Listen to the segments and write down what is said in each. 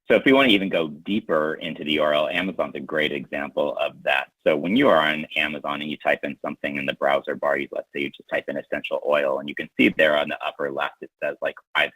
So if we want to even go deeper into the URL, Amazon's a great example of that. So when you are on Amazon and you type in something in the browser bar, let's say you just type in essential oil, and you can see there on the upper left, it says like, I've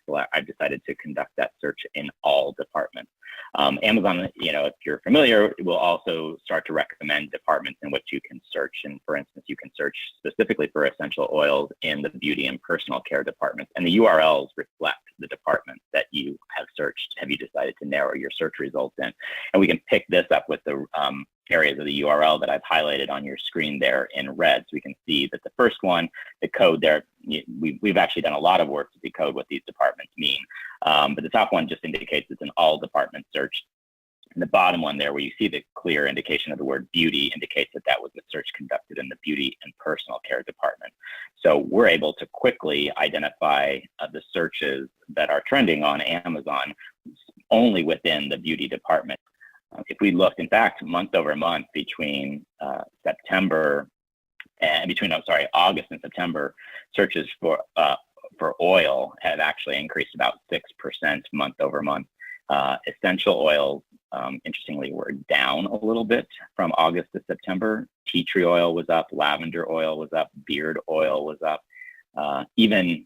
decided to conduct that search in all departments. Amazon, if you're familiar, will also start to recommend departments in which you can search. And for instance, you can search specifically for essential oils in the beauty and personal care departments. And the URLs reflect the departments that you have searched. Have you decided to narrow your search results in? And we can pick this up with the areas of the URL that I've highlighted on your screen there in red. So we can see that the first one, the code there, we've actually done a lot of work to decode what these departments mean. But the top one just indicates it's an all department search. And the bottom one there, where you see the clear indication of the word beauty, indicates that that was a search conducted in the beauty and personal care department. So we're able to quickly identify the searches that are trending on Amazon only within the beauty department. If we looked, in fact, month over month between August and September, searches for oil have actually increased about 6% month over month. Essential oils, interestingly, were down a little bit from August to September. Tea tree oil was up, lavender oil was up, beard oil was up, even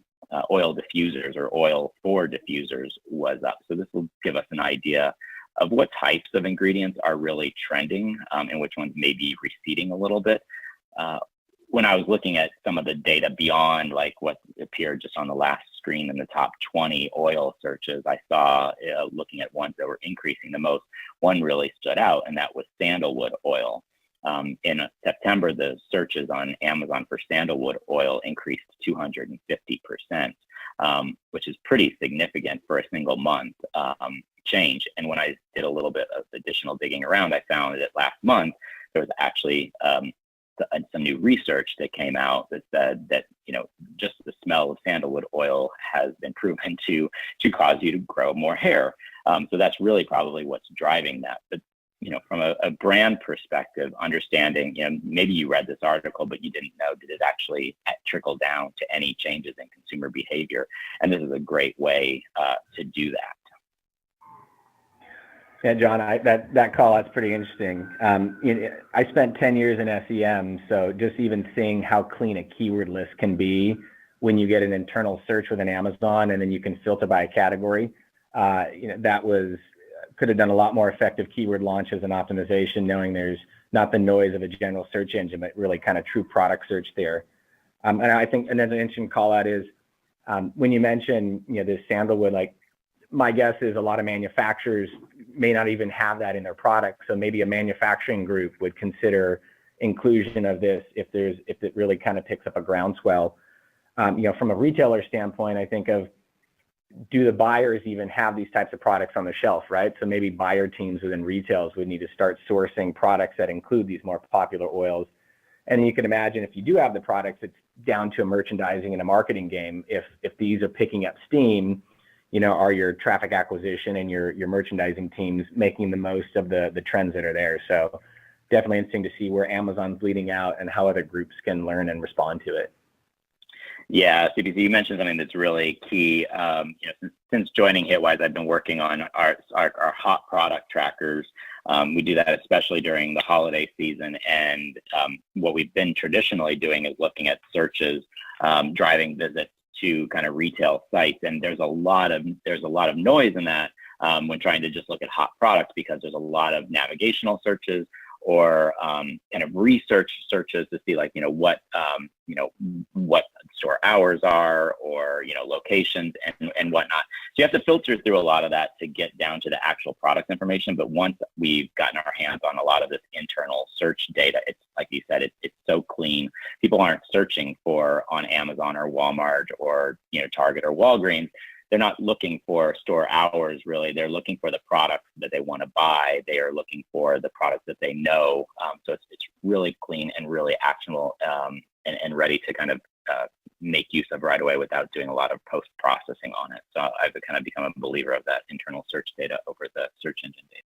oil diffusers or oil for diffusers was up. So this will give us an idea of what types of ingredients are really trending and which ones may be receding a little bit. When I was looking at some of the data beyond like what appeared just on the last screen in the top 20 oil searches, I saw looking at ones that were increasing the most, one really stood out, and that was sandalwood oil. In September, the searches on Amazon for sandalwood oil increased 250%, which is pretty significant for a single month change. And when I did a little bit of additional digging around, I found that last month there was actually some new research that came out that said that just the smell of sandalwood oil has been proven to cause you to grow more hair. So that's really probably what's driving that. But from a brand perspective, understanding, maybe you read this article, but you didn't know, did it actually trickle down to any changes in consumer behavior? And this is a great way to do that. Yeah, John, that call out's pretty interesting. I spent 10 years in SEM, so just even seeing how clean a keyword list can be when you get an internal search within Amazon and then you can filter by a category, could have done a lot more effective keyword launches and optimization, knowing there's not the noise of a general search engine, but really kind of true product search there. And I think another interesting call out is when you mention this sandalwood, like, my guess is a lot of manufacturers may not even have that in their product. So maybe a manufacturing group would consider inclusion of this if it really kind of picks up a groundswell. From a retailer standpoint, I think of, do the buyers even have these types of products on the shelf, right? So maybe buyer teams within retails would need to start sourcing products that include these more popular oils. And you can imagine if you do have the products, it's down to a merchandising and a marketing game. If these are picking up steam, are your traffic acquisition and your merchandising teams making the most of the trends that are there? So definitely interesting to see where Amazon's bleeding out and how other groups can learn and respond to it. Yeah, CPC, you mentioned something that's really key. Since joining Hitwise, I've been working on our hot product trackers. We do that especially during the holiday season. And what we've been traditionally doing is looking at searches, driving visits to kind of retail sites, and there's a lot of noise in that when trying to just look at hot products, because there's a lot of navigational searches or kind of research searches to see what store hours are, or locations and whatnot. So you have to filter through a lot of that to get down to the actual product information. But once we've gotten our hands on a lot of this internal search data, it's like you said, it's so clean. People aren't searching for on Amazon or Walmart or Target or Walgreens. They're not looking for store hours, really. They're looking for the products that they want to buy. They are looking for the products that they know. So it's really clean and really actionable and ready to kind of make use of right away without doing a lot of post-processing on it. So I've kind of become a believer of that internal search data over the search engine data.